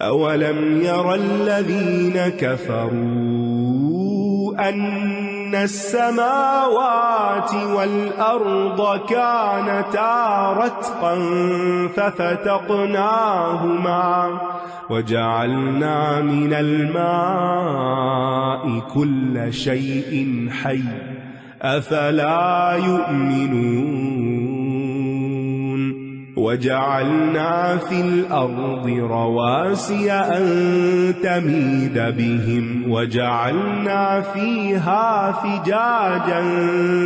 أولم ير الذين كفروا أن السماوات والأرض كانتا رتقا ففتقناهما وجعلنا من الماء كل شيء حي أفلا يؤمنون وجعلنا في الأرض رواسي أن تميد بهم وجعلنا فيها فجاجا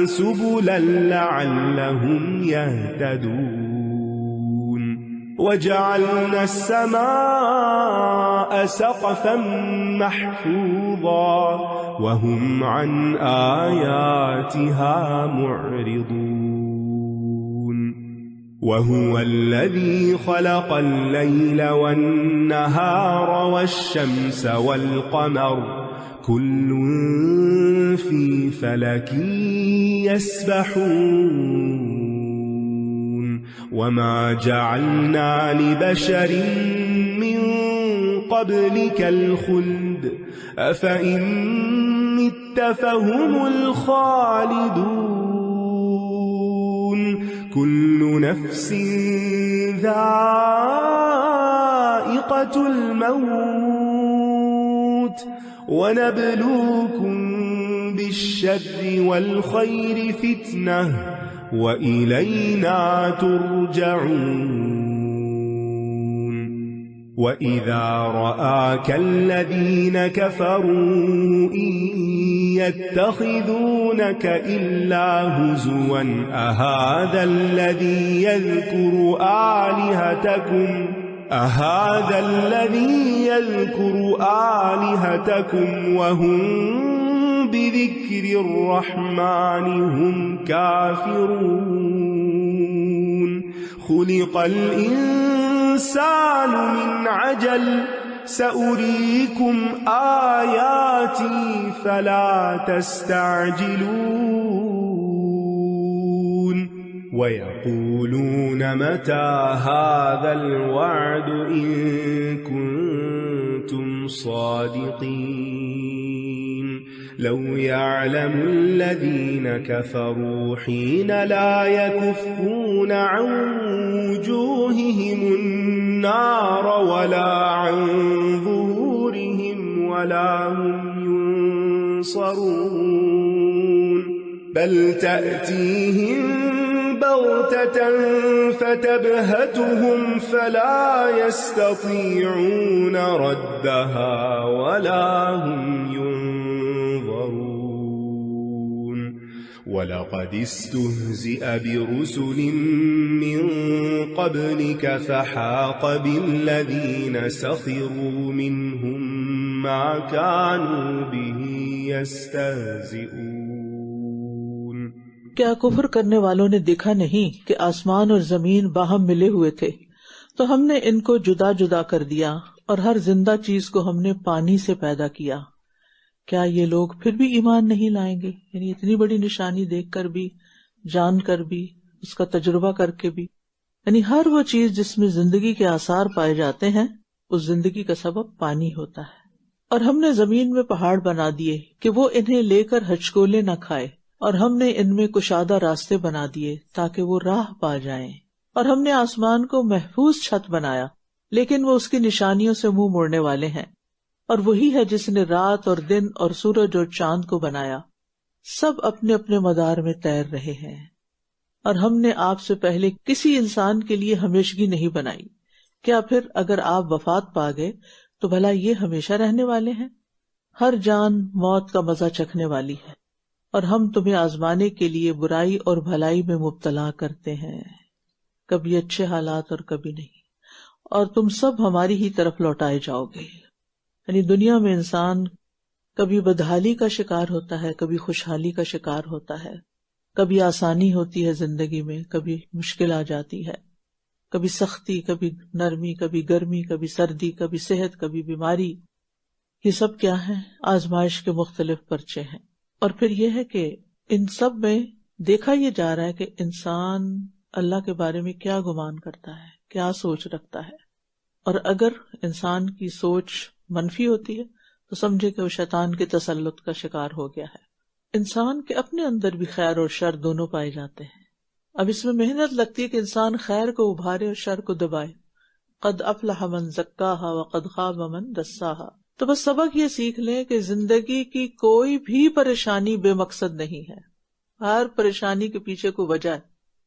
سبلا لعلهم يهتدون وجعلنا السماء سقفا محفوظا وهم عن آياتها معرضون وهو الذي خلق الليل والنهار والشمس والقمر كل في فلك يسبحون وما جعلنا لبشر من قبلك الخلد أفإن مت فهم الخالدون كل نفس ذائقة الموت ونبلوكم بالشر والخير فتنة وإلينا ترجعون وإذا رآك الذين كفروا إن يتخذونك إلا هزوا أهذا الذي يذكر آلهتكم وهم بذكر الرحمن هم كافرون خلق الإنسان من عجل سأريكم آياتي فلا تستعجلون ويقولون متى هذا الوعد إن كنتم صادقين لو يعلم الذين كفروا حين لا يكفون عن وجوههم النار ولا عن ظهورهم ولا هم ينصرون بل تأتيهم بغتة فتبهتهم فلا يستطيعون ردها ولا هم ينظرون ولقد استهزئ برسل من قبلك فحاق بالذين سخروا منهم ما كانوا به يستهزئون کیا کفر کرنے والوں نے دیکھا نہیں کہ آسمان اور زمین باہم ملے ہوئے تھے تو ہم نے ان کو جدا جدا کر دیا اور ہر زندہ چیز کو ہم نے پانی سے پیدا کیا، کیا یہ لوگ پھر بھی ایمان نہیں لائیں گے؟ یعنی اتنی بڑی نشانی دیکھ کر بھی، جان کر بھی، اس کا تجربہ کر کے بھی، یعنی ہر وہ چیز جس میں زندگی کے آثار پائے جاتے ہیں اس زندگی کا سبب پانی ہوتا ہے۔ اور ہم نے زمین میں پہاڑ بنا دیے کہ وہ انہیں لے کر ہچکولے نہ کھائے، اور ہم نے ان میں کشادہ راستے بنا دیے تاکہ وہ راہ پا جائیں، اور ہم نے آسمان کو محفوظ چھت بنایا لیکن وہ اس کی نشانیوں سے منہ موڑنے والے ہیں، اور وہی ہے جس نے رات اور دن اور سورج اور چاند کو بنایا، سب اپنے اپنے مدار میں تیر رہے ہیں۔ اور ہم نے آپ سے پہلے کسی انسان کے لیے ہمیشگی نہیں بنائی، کیا پھر اگر آپ وفات پا گئے تو بھلا یہ ہمیشہ رہنے والے ہیں؟ ہر جان موت کا مزہ چکھنے والی ہے، اور ہم تمہیں آزمانے کے لیے برائی اور بھلائی میں مبتلا کرتے ہیں، کبھی اچھے حالات اور کبھی نہیں، اور تم سب ہماری ہی طرف لوٹائے جاؤ گے۔ یعنی دنیا میں انسان کبھی بدحالی کا شکار ہوتا ہے، کبھی خوشحالی کا شکار ہوتا ہے، کبھی آسانی ہوتی ہے زندگی میں، کبھی مشکل آ جاتی ہے، کبھی سختی، کبھی نرمی، کبھی گرمی، کبھی سردی، کبھی صحت، کبھی بیماری۔ یہ سب کیا ہے؟ آزمائش کے مختلف پرچے ہیں۔ اور پھر یہ ہے کہ ان سب میں دیکھا یہ جا رہا ہے کہ انسان اللہ کے بارے میں کیا گمان کرتا ہے، کیا سوچ رکھتا ہے۔ اور اگر انسان کی سوچ منفی ہوتی ہے تو سمجھے کہ وہ شیطان کے تسلط کا شکار ہو گیا ہے. انسان کے اپنے اندر بھی خیر اور شر دونوں پائے جاتے ہیں. اب اس میں محنت لگتی ہے کہ انسان خیر کو ابھارے اور شر کو دبائے. قد افلح من زکاہا وقد خاب من دساہا. تو بس سبق یہ سیکھ لیں کہ زندگی کی کوئی بھی پریشانی بے مقصد نہیں ہے. ہر پریشانی کے پیچھے کوئی وجہ ہے،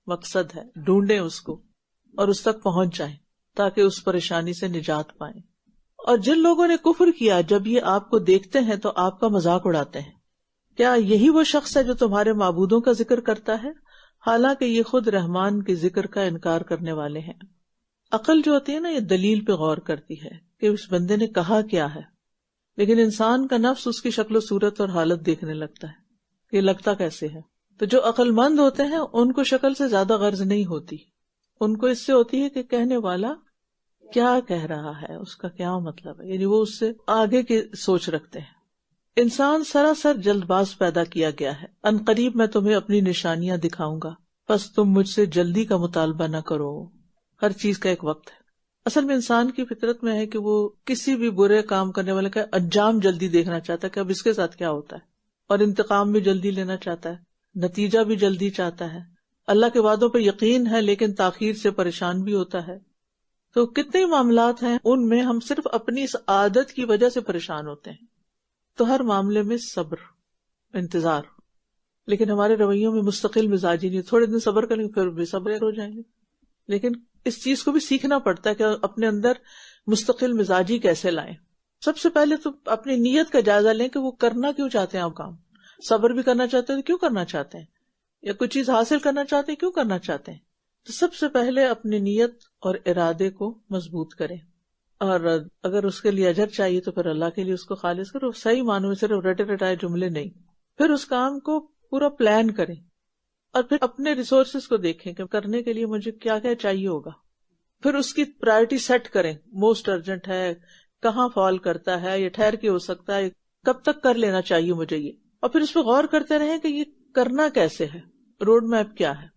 مقصد ہے. ڈھونڈیں اس کو اور اس تک پہنچ جائیں تاکہ اس پریشانی سے نجات پائیں. اور جن لوگوں نے کفر کیا، جب یہ آپ کو دیکھتے ہیں تو آپ کا مذاق اڑاتے ہیں. کیا یہی وہ شخص ہے جو تمہارے معبودوں کا ذکر کرتا ہے، حالانکہ یہ خود رحمان کے ذکر کا انکار کرنے والے ہیں. عقل جو ہوتی ہے نا، یہ دلیل پہ غور کرتی ہے کہ اس بندے نے کہا کیا ہے، لیکن انسان کا نفس اس کی شکل و صورت اور حالت دیکھنے لگتا ہے کہ یہ لگتا کیسے ہے. تو جو عقل مند ہوتے ہیں ان کو شکل سے زیادہ غرض نہیں ہوتی، ان کو اس سے ہوتی ہے کہ کہنے والا کیا کہہ رہا ہے، اس کا کیا مطلب ہے، یعنی وہ اس سے آگے کی سوچ رکھتے ہیں. انسان سراسر جلد باز پیدا کیا گیا ہے. ان قریب میں تمہیں اپنی نشانیاں دکھاؤں گا، پس تم مجھ سے جلدی کا مطالبہ نہ کرو. ہر چیز کا ایک وقت ہے. اصل میں انسان کی فطرت میں ہے کہ وہ کسی بھی برے کام کرنے والے کا انجام جلدی دیکھنا چاہتا ہے کہ اب اس کے ساتھ کیا ہوتا ہے، اور انتقام بھی جلدی لینا چاہتا ہے، نتیجہ بھی جلدی چاہتا ہے. اللہ کے وعدوں پہ یقین ہے لیکن تاخیر سے پریشان بھی ہوتا ہے. تو کتنے معاملات ہیں ان میں ہم صرف اپنی اس عادت کی وجہ سے پریشان ہوتے ہیں. تو ہر معاملے میں صبر، انتظار، لیکن ہمارے رویوں میں مستقل مزاجی نہیں. تھوڑے دن صبر کریں گے پھر بے صبر ہو جائیں گے. لیکن اس چیز کو بھی سیکھنا پڑتا ہے کہ اپنے اندر مستقل مزاجی کیسے لائیں. سب سے پہلے تو اپنی نیت کا جائزہ لیں کہ وہ کرنا کیوں چاہتے ہیں آپ کام. صبر بھی کرنا چاہتے ہیں تو کیوں کرنا چاہتے ہیں، یا کوئی چیز حاصل کرنا چاہتے ہیں کیوں کرنا چاہتے ہیں. تو سب سے پہلے اپنی نیت اور ارادے کو مضبوط کریں، اور اگر اس کے لیے اجر چاہیے تو پھر اللہ کے لیے اس کو خالص کرو. صحیح معنوں میں صرف رٹے رٹائے جملے نہیں. پھر اس کام کو پورا پلان کریں، اور پھر اپنے ریسورسز کو دیکھیں کہ کرنے کے لیے مجھے کیا کیا چاہیے ہوگا. پھر اس کی پرائرٹی سیٹ کریں، موسٹ ارجنٹ ہے، کہاں فال کرتا ہے، یہ ٹھہر کے ہو سکتا ہے، کب تک کر لینا چاہیے مجھے یہ. اور پھر اس پہ غور کرتے رہیں کہ یہ کرنا کیسے ہے، روڈ میپ کیا ہے،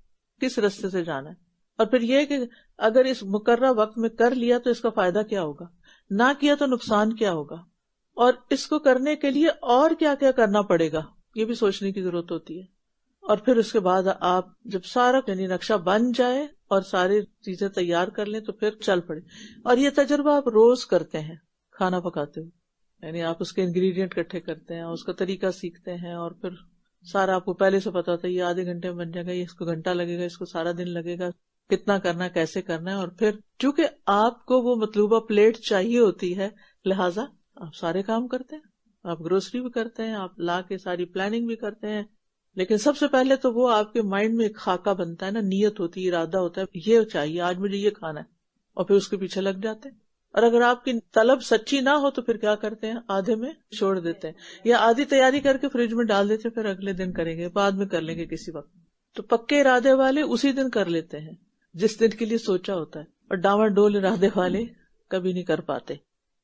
کس راستے سے جانا ہے. اور پھر یہ کہ اگر اس مقررہ وقت میں کر لیا تو اس کا فائدہ کیا ہوگا، نہ کیا تو نقصان کیا ہوگا، اور اس کو کرنے کے لیے اور کیا کیا کرنا پڑے گا، یہ بھی سوچنے کی ضرورت ہوتی ہے. اور پھر اس کے بعد آپ جب سارا یعنی نقشہ بن جائے اور ساری چیزیں تیار کر لیں تو پھر چل پڑے. اور یہ تجربہ آپ روز کرتے ہیں کھانا پکاتے ہوئے، یعنی آپ اس کے انگریڈینٹ اکٹھے کرتے ہیں، اس کا طریقہ سیکھتے ہیں، اور پھر سارا آپ کو پہلے سے پتا ہوتا ہے یہ آدھے گھنٹے میں بن جائے گا، یہ اس کو گھنٹہ لگے گا، اس کو سارا دن لگے گا، کتنا کرنا ہے، کیسے کرنا ہے. اور پھر چونکہ آپ کو وہ مطلوبہ پلیٹ چاہیے ہوتی ہے، لہٰذا آپ سارے کام کرتے ہیں. آپ گروسری بھی کرتے ہیں، آپ لا کے ساری پلاننگ بھی کرتے ہیں. لیکن سب سے پہلے تو وہ آپ کے مائنڈ میں ایک خاکہ بنتا ہے نا، نیت ہوتی ہے، ارادہ ہوتا ہے، یہ چاہیے آج مجھے یہ کھانا ہے، اور پھر اس کے پیچھے لگ جاتے ہیں. اور اگر آپ کی طلب سچی نہ ہو تو پھر کیا کرتے ہیں، آدھے میں چھوڑ دیتے ہیں، یا آدھی تیاری کر کے فریج میں ڈال دیتے ہیں، پھر اگلے دن کریں گے، بعد میں کر لیں گے کسی وقت. تو پکے ارادے والے اسی دن کر لیتے ہیں جس دن کے لیے سوچا ہوتا ہے، اور ڈاواں ڈول ارادے والے کبھی نہیں کر پاتے.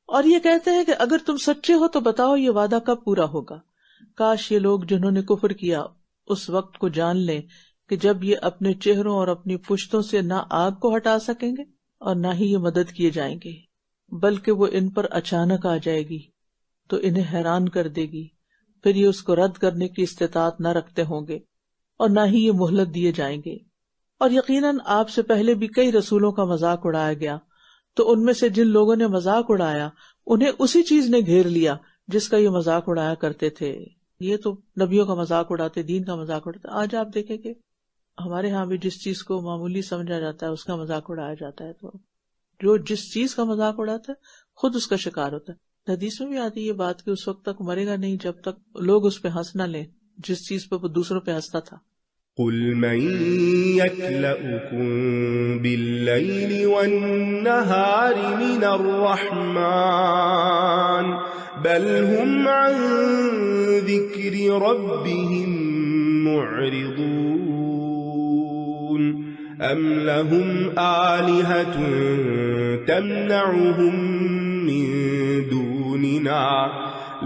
اور یہ کہتے ہیں کہ اگر تم سچے ہو تو بتاؤ یہ وعدہ کب پورا ہوگا. کاش یہ لوگ جنہوں نے کفر کیا اس وقت کو جان لیں کہ جب یہ اپنے چہروں اور اپنی پشتوں سے نہ آگ کو ہٹا سکیں گے اور نہ ہی یہ مدد کیے جائیں گے، بلکہ وہ ان پر اچانک آ جائے گی تو انہیں حیران کر دے گی. پھر یہ اس کو رد کرنے کی استطاعت نہ رکھتے ہوں گے اور نہ ہی یہ مہلت دیے جائیں گے. اور یقیناً آپ سے پہلے بھی کئی رسولوں کا مذاق اڑایا گیا، تو ان میں سے جن لوگوں نے مذاق اڑایا انہیں اسی چیز نے گھیر لیا جس کا یہ مذاق اڑایا کرتے تھے. یہ تو نبیوں کا مذاق اڑاتے، دین کا مذاق اڑاتے. آج آپ دیکھیں کہ ہمارے ہاں بھی جس چیز کو معمولی سمجھا جاتا ہے اس کا مذاق اڑایا جاتا ہے. تو جو جس چیز کا مذاق اڑاتا ہے خود اس کا شکار ہوتا ہے. حدیث میں بھی آتی ہے یہ بات کہ اس وقت تک مرے گا نہیں جب تک لوگ اس پہ ہنس نہ لیں جس چیز پہ وہ دوسروں پہ ہنستا تھا. قل من يكلؤكم بالليل والنهار من الرحمن بل هم عن ذكر ربهم معرضون أم لهم آلهة تمنعهم من دوننا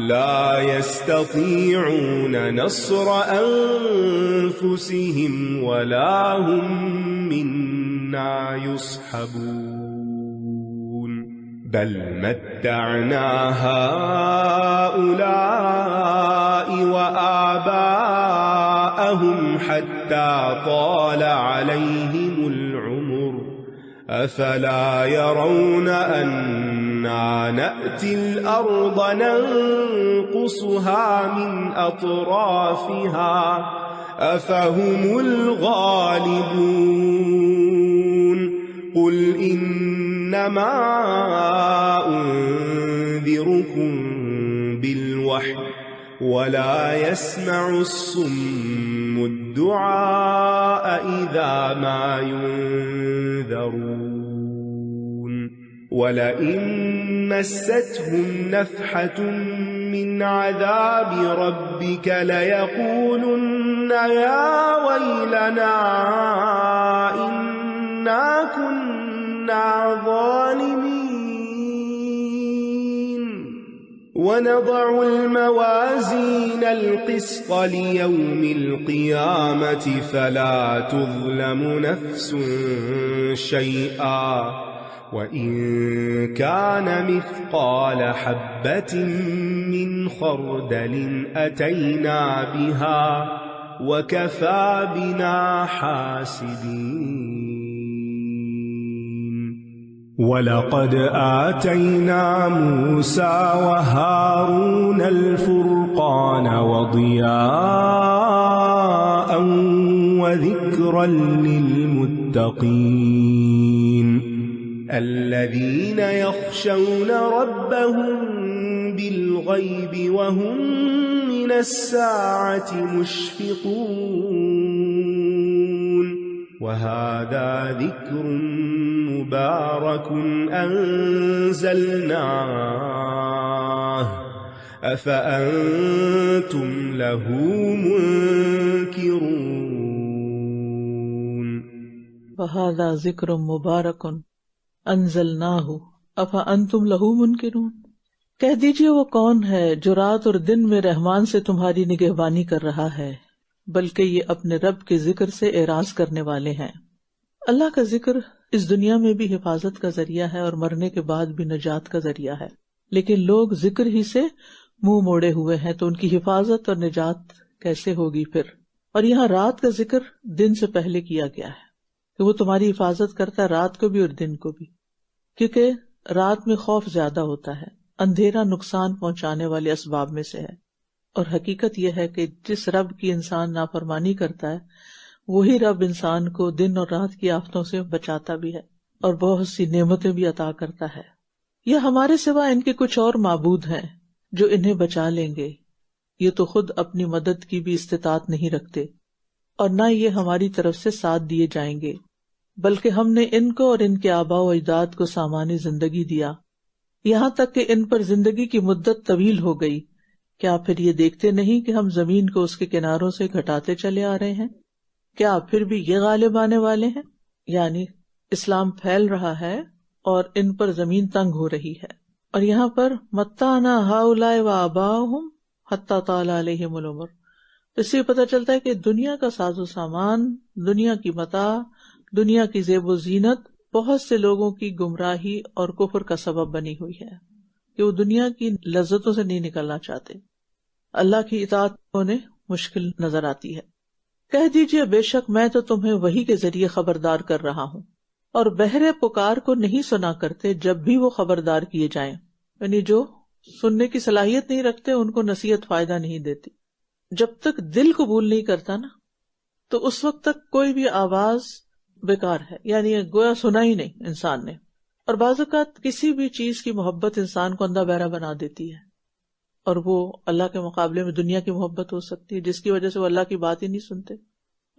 لا يستطيعون نصر أنفسهم ولا هم منا يصحبون. بل متعنا هؤلاء وآباءهم حتى طال عليهم العمر أفلا يرون أنا نأتي الأرض ننقصها من أطرافها أفهم الغالبون قل إنما أنذركم بالوحي ولا يسمع الصم الدعاء إذا ما ينذرون ولئن مستهم نفحة من عذاب ربك ليقولن يا ويلنا إنا كنا ظالمين ونضع الموازين القسط ليوم القيامة فلا تظلم نفس شيئا وإن كان مثقال حبة من خردل أتينا بها وكفى بنا حاسبين ولقد آتينا موسى وهارون الفرقان وضياء وذكرا للمتقين الذين يخشون ربهم بالغيب وهم من الساعة مشفقون وهذا ذكر مبارك أنزلناه أفأنتم له منكرون وهذا ذکر مبارک انزلناہ افانتم لہ منکرون، کہہ دیجئے وہ کون ہے جو رات اور دن میں رحمان سے تمہاری نگہبانی کر رہا ہے، بلکہ یہ اپنے رب کے ذکر سے اعراض کرنے والے ہیں۔ اللہ کا ذکر اس دنیا میں بھی حفاظت کا ذریعہ ہے اور مرنے کے بعد بھی نجات کا ذریعہ ہے، لیکن لوگ ذکر ہی سے منہ موڑے ہوئے ہیں، تو ان کی حفاظت اور نجات کیسے ہوگی پھر؟ اور یہاں رات کا ذکر دن سے پہلے کیا گیا ہے کہ وہ تمہاری حفاظت کرتا ہے رات کو بھی اور دن کو بھی، کیونکہ رات میں خوف زیادہ ہوتا ہے، اندھیرا نقصان پہنچانے والے اسباب میں سے ہے، اور حقیقت یہ ہے کہ جس رب کی انسان نافرمانی کرتا ہے وہی رب انسان کو دن اور رات کی آفتوں سے بچاتا بھی ہے اور بہت سی نعمتیں بھی عطا کرتا ہے۔ یہ ہمارے سوا ان کے کچھ اور معبود ہیں جو انہیں بچا لیں گے، یہ تو خود اپنی مدد کی بھی استطاعت نہیں رکھتے اور نہ یہ ہماری طرف سے ساتھ دیے جائیں گے، بلکہ ہم نے ان کو اور ان کے آباء و اجداد کو سامانی زندگی دیا، یہاں تک کہ ان پر زندگی کی مدت طویل ہو گئی، کیا پھر یہ دیکھتے نہیں کہ ہم زمین کو اس کے کناروں سے گھٹاتے چلے آ رہے ہیں؟ کیا پھر بھی یہ غالب آنے والے ہیں؟ یعنی اسلام پھیل رہا ہے اور ان پر زمین تنگ ہو رہی ہے۔ اور یہاں پر متعنا ہؤلاء وآباؤہم حتی طال علیہم العمر، اس سے پتہ چلتا ہے کہ دنیا کا ساز و سامان، دنیا کی متاع، دنیا کی زیب و زینت بہت سے لوگوں کی گمراہی اور کفر کا سبب بنی ہوئی ہے کہ وہ دنیا کی لذتوں سے نہیں نکلنا چاہتے، اللہ کی اطاعت انہیں مشکل نظر آتی ہے۔ کہہ دیجئے بے شک میں تو تمہیں وحی کے ذریعے خبردار کر رہا ہوں، اور بہرے پکار کو نہیں سنا کرتے جب بھی وہ خبردار کیے جائیں، یعنی جو سننے کی صلاحیت نہیں رکھتے ان کو نصیحت فائدہ نہیں دیتی۔ جب تک دل قبول نہیں کرتا نا تو اس وقت تک کوئی بھی آواز بیکار ہے، یعنی گویا سنا ہی نہیں انسان نے۔ اور بعض اوقات کسی بھی چیز کی محبت انسان کو اندھا بہرا بنا دیتی ہے، اور وہ اللہ کے مقابلے میں دنیا کی محبت ہو سکتی ہے جس کی وجہ سے وہ اللہ کی بات ہی نہیں سنتے۔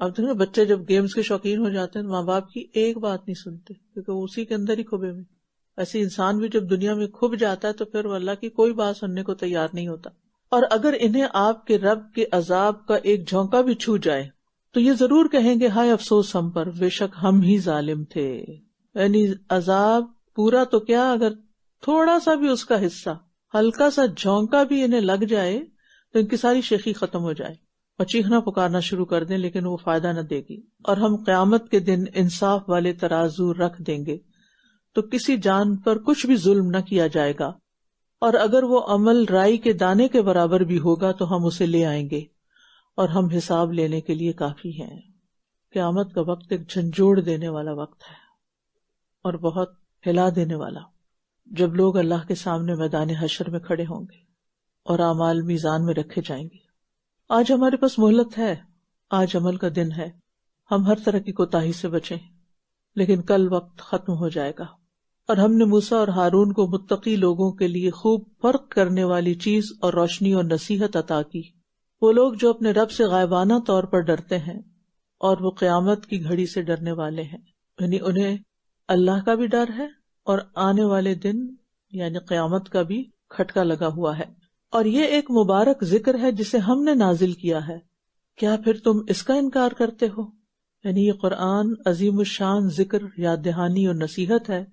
اب دیکھیں بچے جب گیمز کے شوقین ہو جاتے ہیں ماں باپ کی ایک بات نہیں سنتے کیونکہ وہ اسی کے اندر ہی کھبے ہوئے۔ ایسے انسان بھی جب دنیا میں کھب جاتا ہے تو پھر وہ اللہ کی کوئی بات سننے کو تیار نہیں ہوتا۔ اور اگر انہیں آپ کے رب کے عذاب کا ایک جھونکا بھی چھو جائے تو یہ ضرور کہیں گے ہائے افسوس ہم پر، بے شک ہم ہی ظالم تھے۔ یعنی عذاب پورا تو کیا، اگر تھوڑا سا بھی اس کا حصہ، ہلکا سا جھونکا بھی انہیں لگ جائے تو ان کی ساری شیخی ختم ہو جائے اور چیخنا پکارنا شروع کر دیں، لیکن وہ فائدہ نہ دے گی۔ اور ہم قیامت کے دن انصاف والے ترازو رکھ دیں گے تو کسی جان پر کچھ بھی ظلم نہ کیا جائے گا، اور اگر وہ عمل رائی کے دانے کے برابر بھی ہوگا تو ہم اسے لے آئیں گے، اور ہم حساب لینے کے لیے کافی ہیں۔ قیامت کا وقت ایک جھنجھوڑ دینے والا وقت ہے اور بہت ہلا دینے والا، جب لوگ اللہ کے سامنے میدان حشر میں کھڑے ہوں گے اور اعمال میزان میں رکھے جائیں گے۔ آج ہمارے پاس مہلت ہے، آج عمل کا دن ہے، ہم ہر طرح کی کوتاہی سے بچیں، لیکن کل وقت ختم ہو جائے گا۔ اور ہم نے موسیٰ اور ہارون کو متقی لوگوں کے لیے خوب فرق کرنے والی چیز اور روشنی اور نصیحت عطا کی۔ وہ لوگ جو اپنے رب سے غائبانہ طور پر ڈرتے ہیں اور وہ قیامت کی گھڑی سے ڈرنے والے ہیں، یعنی انہیں اللہ کا بھی ڈر ہے اور آنے والے دن یعنی قیامت کا بھی کھٹکا لگا ہوا ہے۔ اور یہ ایک مبارک ذکر ہے جسے ہم نے نازل کیا ہے، کیا پھر تم اس کا انکار کرتے ہو؟ یعنی یہ قرآن عظیم الشان ذکر، یاد دہانی اور نصیحت ہے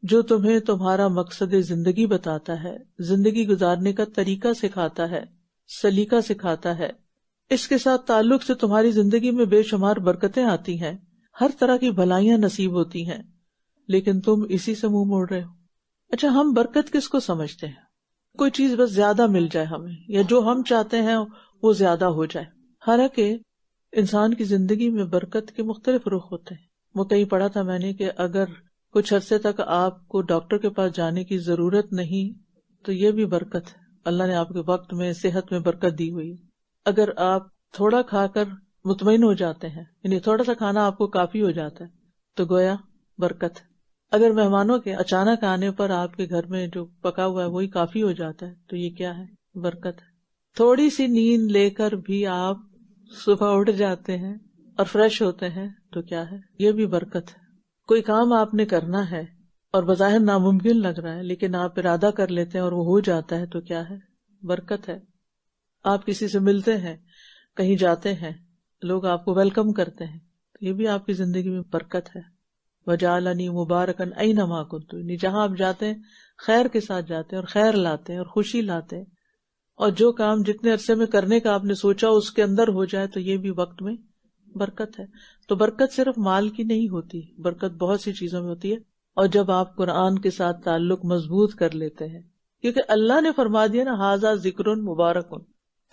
جو تمہیں تمہارا مقصد زندگی بتاتا ہے، زندگی گزارنے کا طریقہ سکھاتا ہے، سلیقہ سکھاتا ہے۔ اس کے ساتھ تعلق سے تمہاری زندگی میں بے شمار برکتیں آتی ہیں، ہر طرح کی بھلائیاں نصیب ہوتی ہیں، لیکن تم اسی سے منہ موڑ رہے ہو۔ اچھا، ہم برکت کس کو سمجھتے ہیں؟ کوئی چیز بس زیادہ مل جائے ہمیں، یا جو ہم چاہتے ہیں وہ زیادہ ہو جائے۔ حالانکہ انسان کی زندگی میں برکت کے مختلف رخ ہوتے ہیں۔ وہ کہیں پڑھا تھا میں نے کہ اگر کچھ عرصے تک آپ کو ڈاکٹر کے پاس جانے کی ضرورت نہیں تو یہ بھی برکت ہے، اللہ نے آپ کے وقت میں صحت میں برکت دی ہوئی۔ اگر آپ تھوڑا کھا کر مطمئن ہو جاتے ہیں، یعنی تھوڑا سا کھانا آپ کو کافی ہو جاتا ہے، تو گویا برکت ہے۔ اگر مہمانوں کے اچانک آنے پر آپ کے گھر میں جو پکا ہوا ہے وہی کافی ہو جاتا ہے تو یہ کیا ہے؟ برکت ہے۔ تھوڑی سی نیند لے کر بھی آپ صبح اٹھ جاتے ہیں اور فریش ہوتے ہیں تو کیا ہے؟ یہ بھی برکت ہے۔ کوئی کام آپ نے کرنا ہے اور بظاہر ناممکن لگ رہا ہے لیکن آپ ارادہ کر لیتے ہیں اور وہ ہو جاتا ہے تو کیا ہے؟ برکت ہے۔ آپ کسی سے ملتے ہیں، کہیں جاتے ہیں، لوگ آپ کو ویلکم کرتے ہیں تو یہ بھی آپ کی زندگی میں برکت ہے۔ وَجَعَلَنِي مُبَارَكًا أَيْنَمَا كُنتُ، یعنی جہاں آپ جاتے ہیں خیر کے ساتھ جاتے ہیں اور خیر لاتے ہیں اور خوشی لاتے ہیں، اور جو کام جتنے عرصے میں کرنے کا آپ نے سوچا اس کے اندر ہو جائے تو یہ بھی وقت میں برکت ہے۔ تو برکت صرف مال کی نہیں ہوتی، برکت بہت سی چیزوں میں ہوتی ہے۔ اور جب آپ قرآن کے ساتھ تعلق مضبوط کر لیتے ہیں، کیونکہ اللہ نے فرما دیا نا ھذا ذکر مبارک،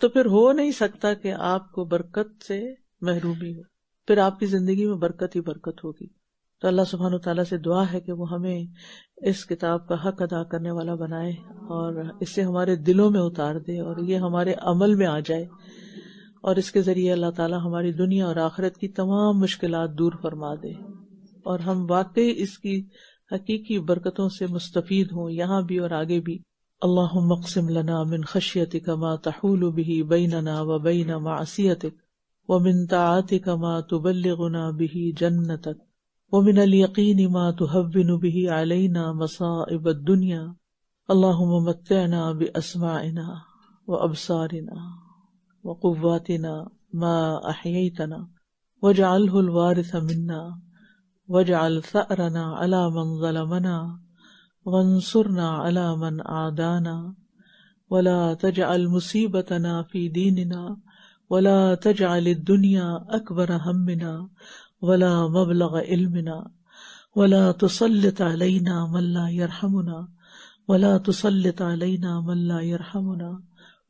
تو پھر ہو نہیں سکتا کہ آپ کو برکت سے محرومی ہو، پھر آپ کی زندگی میں برکت ہی برکت ہوگی۔ تو اللہ سبحانہ وتعالیٰ سے دعا ہے کہ وہ ہمیں اس کتاب کا حق ادا کرنے والا بنائے اور اسے ہمارے دلوں میں اتار دے اور یہ ہمارے عمل میں آ جائے، اور اس کے ذریعے اللہ تعالیٰ ہماری دنیا اور آخرت کی تمام مشکلات دور فرما دے اور ہم واقعی اس کی حقیقی برکتوں سے مستفید ہوں، یہاں بھی اور آگے بھی۔ اللہم اقسم لنا من خشیتک ما تحول به بیننا وبین معصیتک ومن طاعتک ما تبلغنا به جنتک ومن الیقین ما تهون به علینا مصائب الدنیا اللہم متعنا باسماعنا وابصارنا وقواتنا ما احییتنا واجعلہ الوارث منا واجعل ثأرنا على من ظلمنا وانصرنا على من عادانا ولا تجعل مصیبتنا في دیننا ولا تجعل الدنیا اکبر ہمنا ولا مبلغ علمنا ولا تسلط علینا من لا يرحمنا ولا تسلط علینا من لا يرحمنا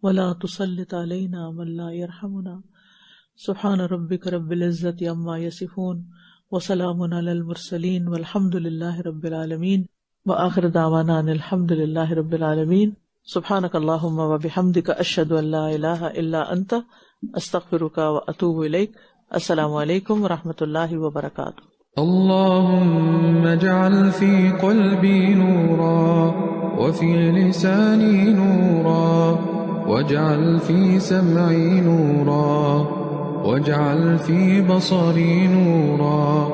ولا تسلط علینا من لا يرحمنا سبحان ربک رب العزة عما یصفون وسلام علی المرسلین والحمد للہ رب العالمین وآخر دعوانا ان الحمد للہ رب العالمین سبحانک اللہم وبحمدک اشہد ان لا الہ الا انت استغفرک واتوب الیک۔ السلام علیکم ورحمۃ اللہ وبرکاتہ۔ اللهم اجعل في قلبي نورا وفي لساني نورا واجعل في سمعي نورا واجعل في بصري نورا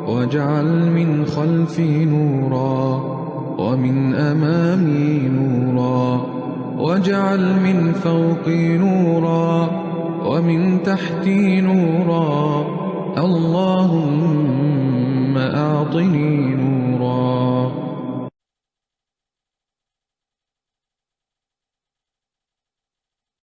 واجعل من خلفي نورا ومن أمامي نورا واجعل من فوقي نورا ومن تحتي نورا اللهم أعطني نورا